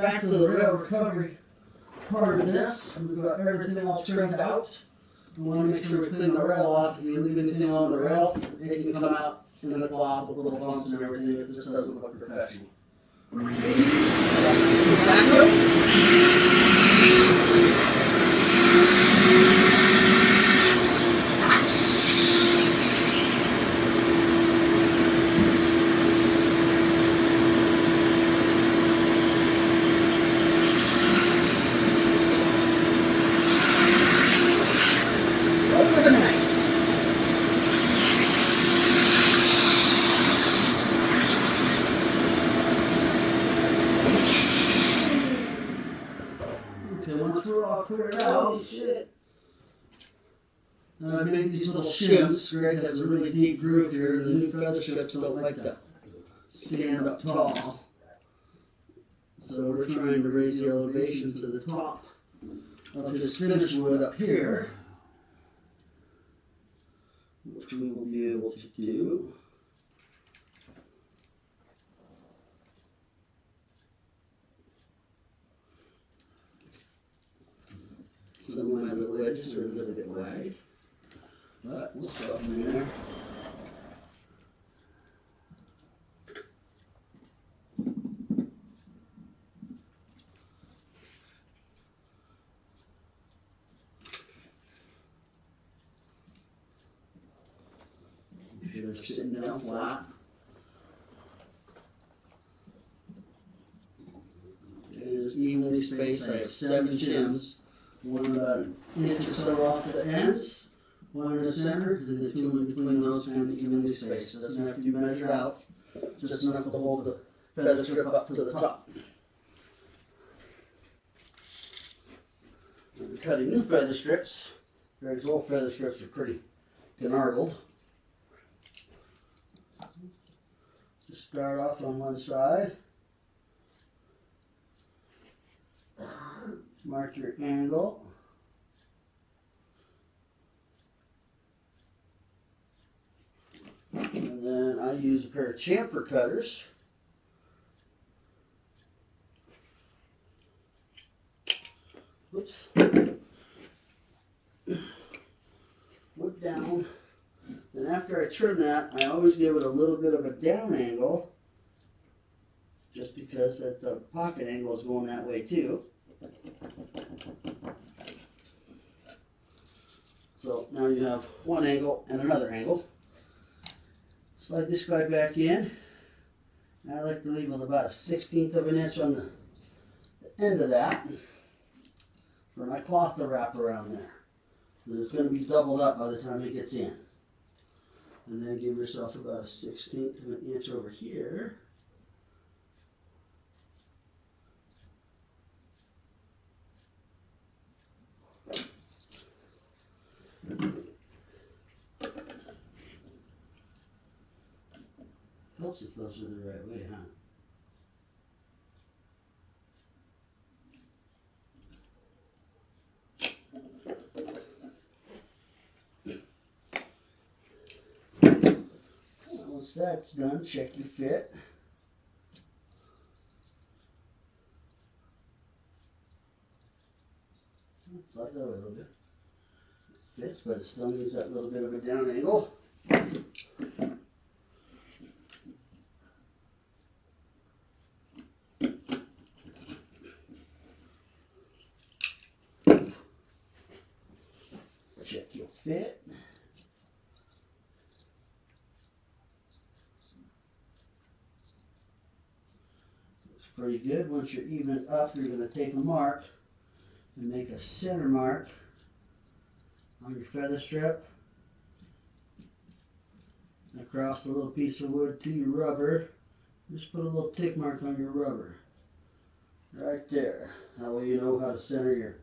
back to the rail recovery part of this. We've got everything all trimmed out. We want to make sure we clean the rail off. If you leave anything on the rail, it can come out in the cloth with little bumps and everything. It just doesn't look professional. Once we're all cleared out, and I made these little shims. Greg has a really deep groove here, and the new feather strips don't like to stand up tall. So we're trying to raise the elevation to the top of his finished wood up here, which we will be able to do. Some of my little edges are a little bit wide, but we'll soften there. They're sitting down flat. It is evenly spaced. I have 7 shims. One about an inch or so off the ends, one in the center, and the 2 in between those kind of evenly spaced. It doesn't have to be measured out, just enough to hold the feather strip up to the top. When we're cutting new feather strips, Greg's old feather strips are pretty gnarled. Just start off on one side. Mark your angle. And then I use a pair of chamfer cutters. Whoops. Look down. And after I trim that, I always give it a little bit of a down angle, just because the pocket angle is going that way too. So now you have one angle and another angle. Slide this guy back in. I like to leave with about a 1/16 of an inch on the end of that for my cloth to wrap around there, because it's going to be doubled up by the time it gets in. And then give yourself about a 1/16 of an inch over here. Helps if those are the right way, huh? Once that's done, check your fit. Slide that way a little bit. Fits, but it still needs that little bit of a down angle. Check your fit. Looks pretty good. Once you're even up, you're going to take a mark and make a center mark on your feather strip across the little piece of wood to your rubber. Just put a little tick mark on your rubber right there. That way you know how to center your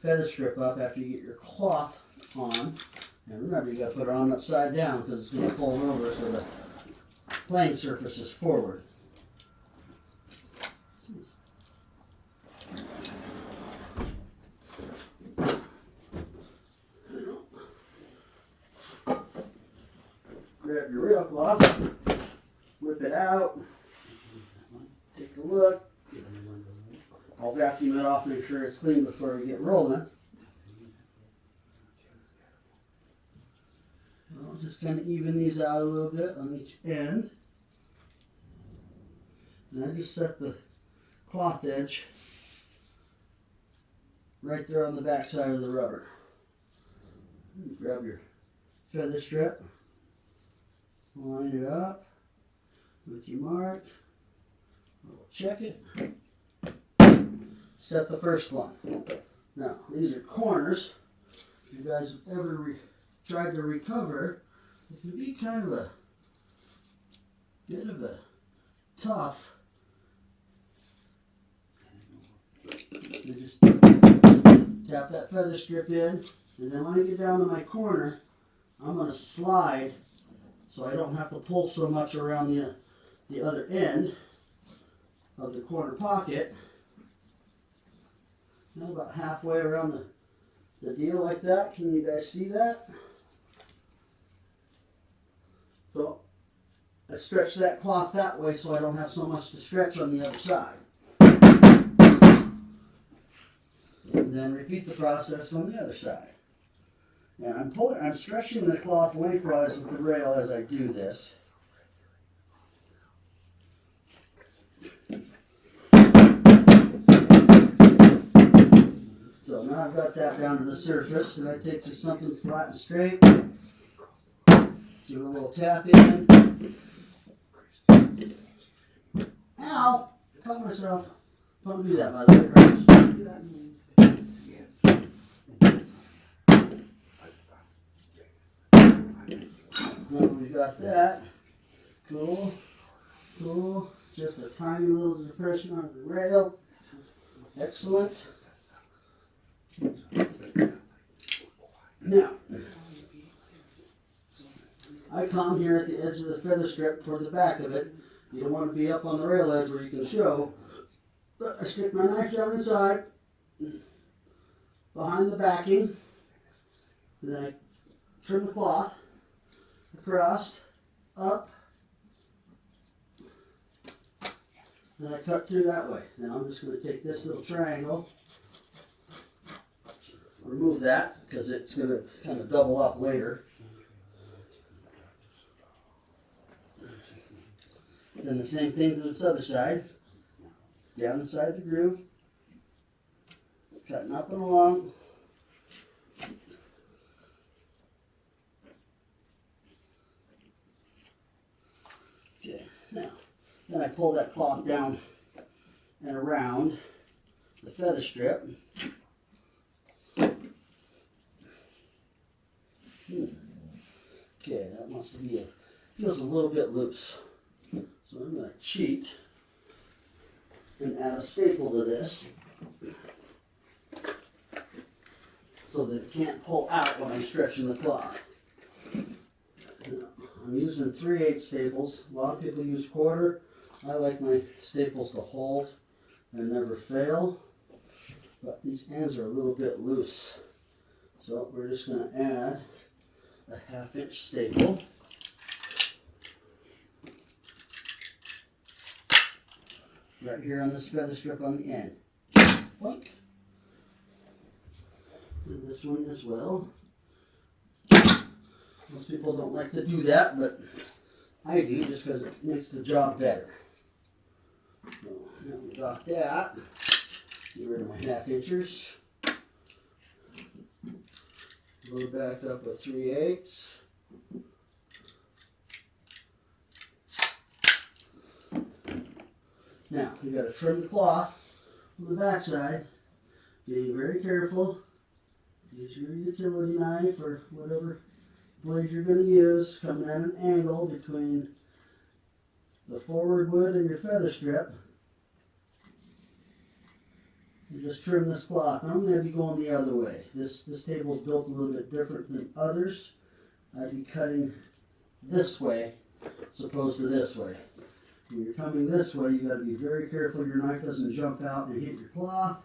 feather strip up after you get your cloth on. And remember, you got to put it on upside down because it's going to fold over so the playing surface is forward. Grab your rail cloth, whip it out, take a look. off, make sure it's clean before we get rolling. I'll just kind of even these out a little bit on each end. And I just set the cloth edge right there on the back side of the rubber. Grab your feather strip, line it up with your mark, we'll check it, set the first one. Now these are corners. If you guys have ever tried to recover, it can be kind of a bit of a tough. You just tap that feather strip in, and then when I get down to my corner, I'm going to slide so I don't have to pull so much around the other end of the corner pocket. Now about halfway around the deal like that. Can you guys see that? So I stretch that cloth that way so I don't have so much to stretch on the other side. And then repeat the process on the other side. And I'm stretching the cloth lengthwise with the rail as I do this. So now I've got that down to the surface, and I take just something flat and straight, do a little tap in. Ow! I caught myself. Don't do that, by the way, Rose. Now we got that. Cool. Cool. Just a tiny little depression on the rail. Excellent. Now, I come here at the edge of the feather strip toward the back of it. You don't want to be up on the rail edge where you can show. But I stick my knife down inside, behind the backing, and then I trim the cloth across, up, and I cut through that way. Now I'm just going to take this little triangle, remove that because it's going to kind of double up later. Then the same thing to this other side, down inside the groove, cutting up and along. Okay, now, then I pull that cloth down and around the feather strip. Okay, that wants to be feels a little bit loose. So I'm going to cheat and add a staple to this so that it can't pull out when I'm stretching the cloth. Now, I'm using 3/8 staples. A lot of people use quarter. I like my staples to hold and never fail, but these ends are a little bit loose. So we're just going to add a 1/2 inch staple. Right here on this feather strip on the end. Boink. And this one as well. Most people don't like to do that, but I do just because it makes the job better. So now we got that. Get rid of my 1/2 inchers. Go back up with 3/8. Now, you've got to trim the cloth on the back side. Being very careful. Use your utility knife or whatever blade you're going to use, coming at an angle between the forward wood and your feather strip. You just trim this cloth. Now I'm going to be going the other way. This table is built a little bit different than others. I'd be cutting this way as opposed to this way. When you're coming this way, you got to be very careful your knife doesn't jump out and hit your cloth,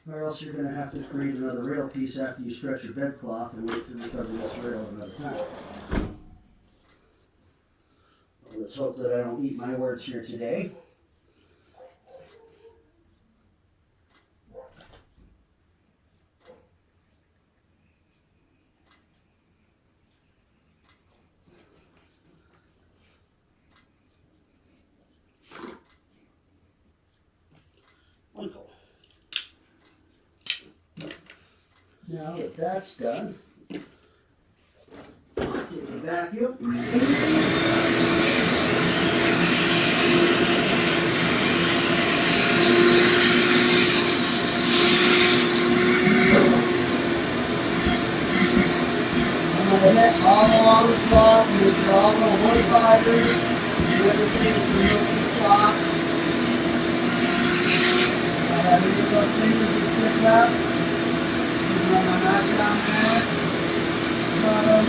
or else you're going to have to create another rail piece after you stretch your bed cloth and wait to recover this rail another time. Well, let's hope that I don't eat my words here today. Now that that's done, I'll take the vacuum. I'm going to hit all along the cloth, make sure all the wood fibers and everything is removed from the cloth. I have any of those fingers that stick up. Run my knife down there, bottom.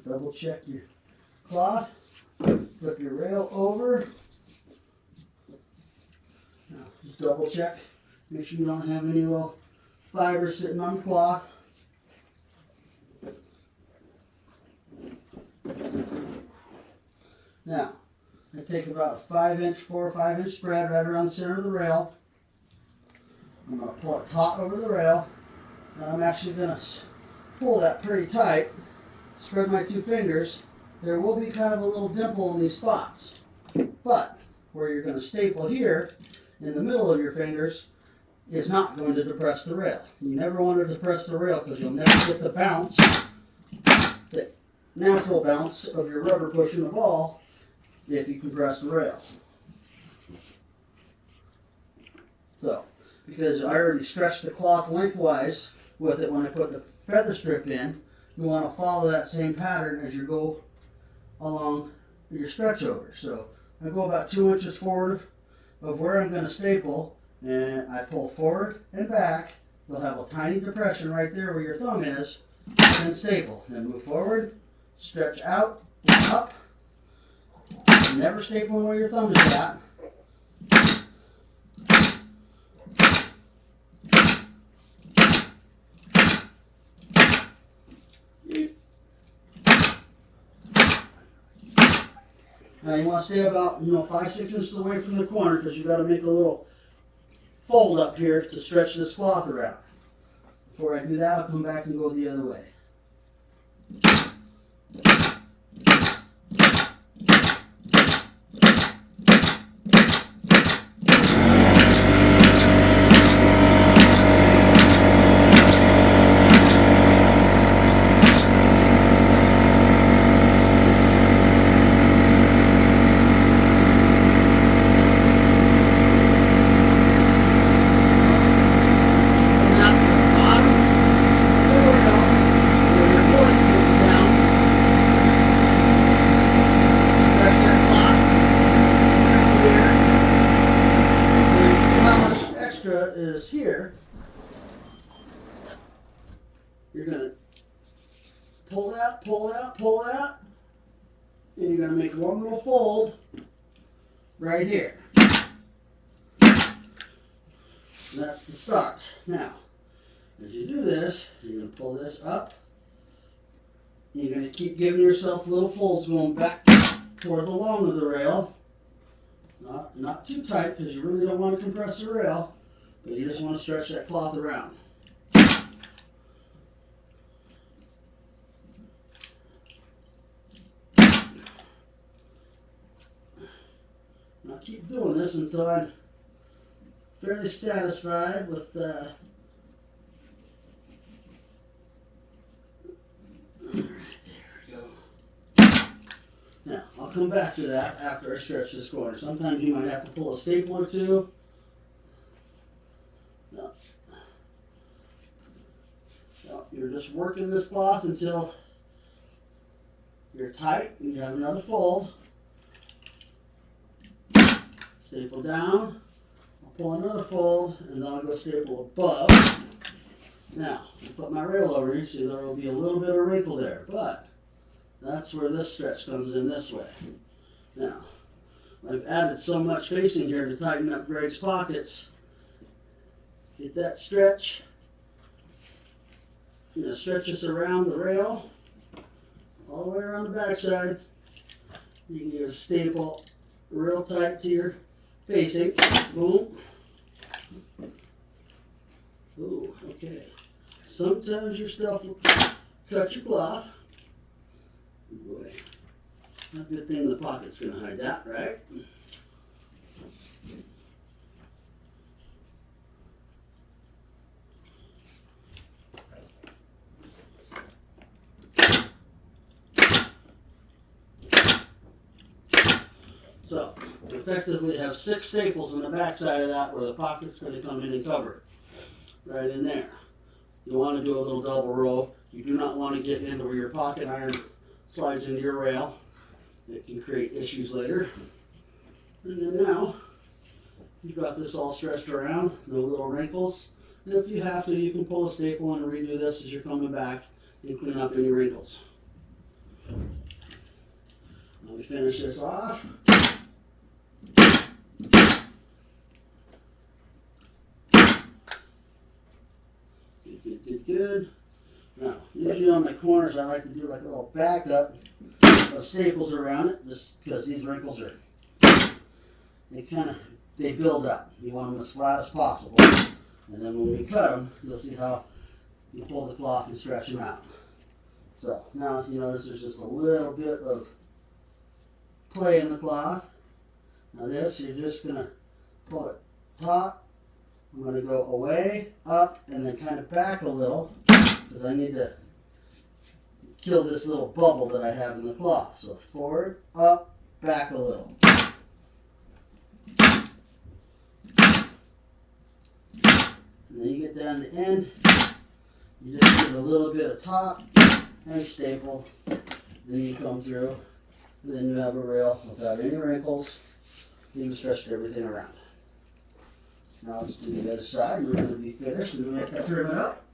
Double check your cloth, flip your rail over. Now just double check, make sure you don't have any little fibers sitting on the cloth. Now, I take about 4 or 5 inch spread right around the center of the rail. I'm going to pull it taut over the rail, and I'm actually going to pull that pretty tight. Spread my 2 fingers. There will be kind of a little dimple in these spots, but where you're going to staple here in the middle of your fingers is not going to depress the rail. You never want to depress the rail because you'll never get the bounce, the natural bounce of your rubber pushing the ball if you compress the rail. So, because I already stretched the cloth lengthwise with it when I put the feather strip in, you want to follow that same pattern as you go along your stretch over. So I go about 2 inches forward of where I'm going to staple, and I pull forward and back. You'll have a tiny depression right there where your thumb is, and staple. Then move forward, stretch out, up. Never stapling where your thumb is at. Now you want to stay about 5-6 inches away from the corner because you got to make a little fold up here to stretch this cloth around. Before I do that, I'll come back and go the other way. Is here, you're going to pull that, pull that, pull that, and you're going to make one little fold right here. And that's the start. Now, as you do this, you're going to pull this up. You're going to keep giving yourself little folds going back toward the long of the rail. Not too tight because you really don't want to compress the rail. But you just want to stretch that cloth around. And I'll keep doing this until I'm fairly satisfied with Alright, there we go. Now, I'll come back to that after I stretch this corner. Sometimes you might have to pull a staple or two. No, you're just working this cloth until you're tight and you have another fold. Staple down, I'll pull another fold, and then I'll go staple above. Now, I'll put my rail over here, see there will be a little bit of wrinkle there, but that's where this stretch comes in this way. Now, I've added so much facing here to tighten up Greg's pockets. Get that stretch. I'm going to stretch this around the rail, all the way around the backside. You can get a staple real tight to your facing. Boom. Ooh, okay. Sometimes your stuff will cut your cloth. Boy, not a good thing the pocket's going to hide that, right? So, we effectively have 6 staples on the back side of that where the pocket's going to come in and cover. Right in there. You want to do a little double row. You do not want to get into where your pocket iron slides into your rail. It can create issues later. And then now, you've got this all stretched around, no little wrinkles. And if you have to, you can pull a staple and redo this as you're coming back and clean up any wrinkles. Now we finish this off. Good. Now, usually on my corners, I like to do like a little backup of staples around it, just because these wrinkles are, they build up. You want them as flat as possible. And then when we cut them, you'll see how you pull the cloth and stretch them out. So now you notice there's just a little bit of play in the cloth. Now this, you're just going to pull it taut. I'm going to go away, up, and then kind of back a little because I need to kill this little bubble that I have in the cloth. So forward, up, back a little. And then you get down the end, you just get a little bit of top and staple. Then you come through, and then you have a rail without any wrinkles. You've stretched everything around. Now let's do the other side. We're going to be finished and we have to trim it up.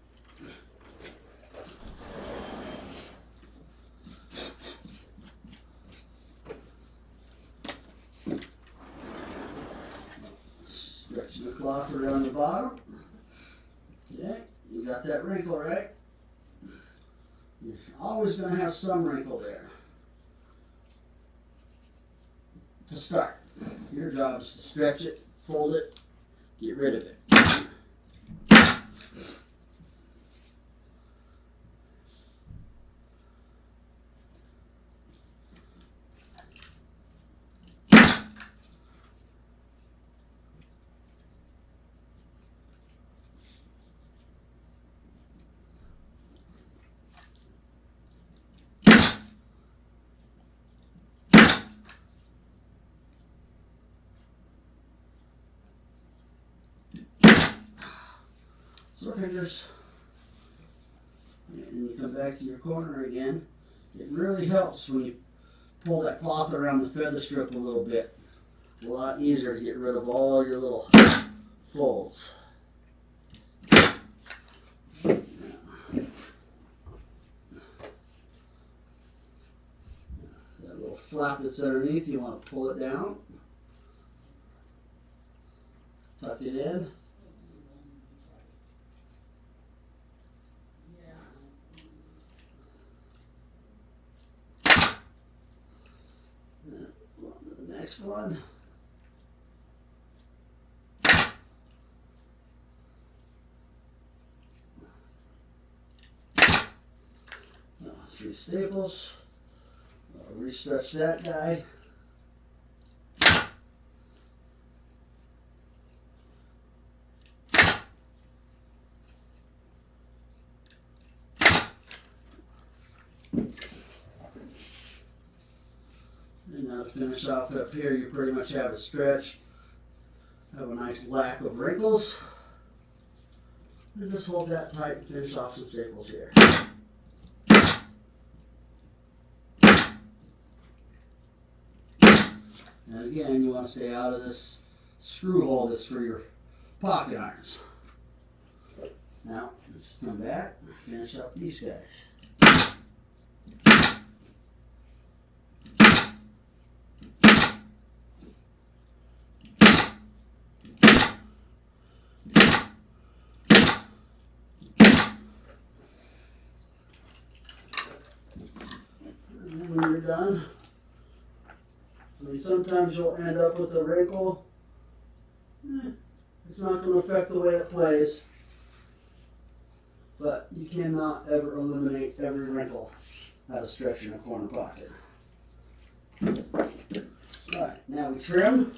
Stretching the cloth around the bottom. Okay, you got that wrinkle, right? You're always going to have some wrinkle there. To start, your job is to stretch it, fold it, get rid of it. So fingers, and you come back to your corner again. It really helps when you pull that cloth around the feather strip a little bit. A lot easier to get rid of all your little folds. That little flap that's underneath, you want to pull it down, tuck it in. Next one. Now, 3 staples. I'll re-stretch that guy. And now to finish off up here, you pretty much have it stretched. Have a nice lack of wrinkles. And just hold that tight and finish off some staples here. And again, you want to stay out of this screw hole that's for your pocket irons. Now, just come back and finish up these guys. when you're done. I mean, sometimes you'll end up with a wrinkle. It's not going to affect the way it plays. But you cannot ever eliminate every wrinkle out of stretching a corner pocket. Alright, now we trim.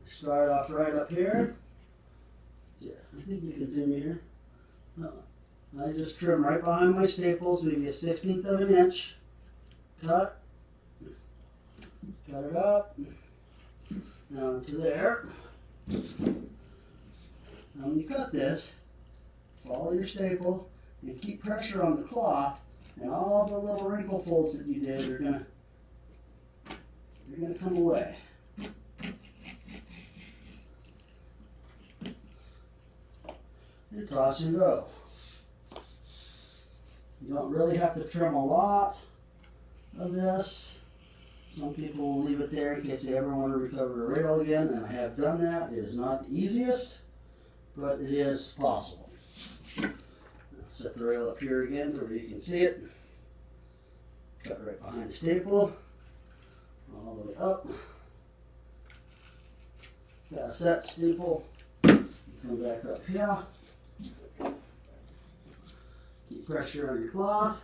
Start off right up here. Yeah, I think you continue here. No, I just trim right behind my staples, maybe a 1/16 of an inch. Cut. Cut it up. Now to there. Now when you cut this, follow your staple and keep pressure on the cloth, and all the little wrinkle folds that you did are gonna come away. And toss and go. You don't really have to trim a lot of this. Some people will leave it there in case they ever want to recover a rail again, and I have done that. It is not the easiest, but it is possible. Set the rail up here again where you can see it. Cut right behind the staple, all the way up. Got a set staple. Come back up here. Keep pressure on your cloth.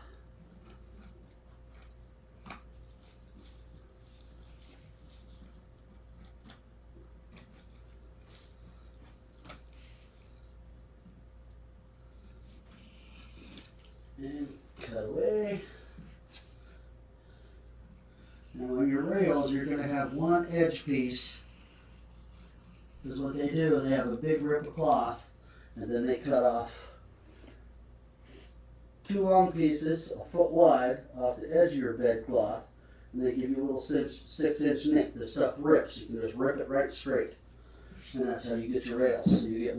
And cut away. Now on your rails, you're going to have one edge piece. Because what they do, they have a big rip of cloth, and then they cut off 2 long pieces, a foot wide, off the edge of your bed cloth, and they give you a little 6-inch nick. The stuff rips. You can just rip it right straight. And that's how you get your rails. So you get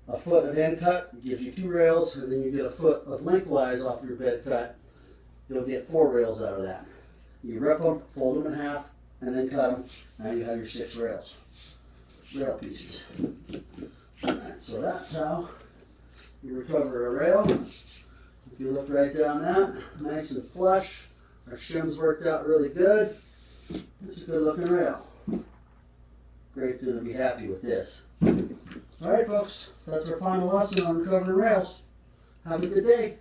a foot of end cut, it gives you 2 rails, and then you get a foot of lengthwise off your bed cut. You'll get 4 rails out of that. You rip them, fold them in half, and then cut them. Now you have your 6 rail pieces. Alright, so that's how you recover a rail. If you look right down that, nice and flush. Our shims worked out really good. This is a good looking rail. Grape's going to be happy with this. Alright folks, that's our final lesson on recovering rails. Have a good day.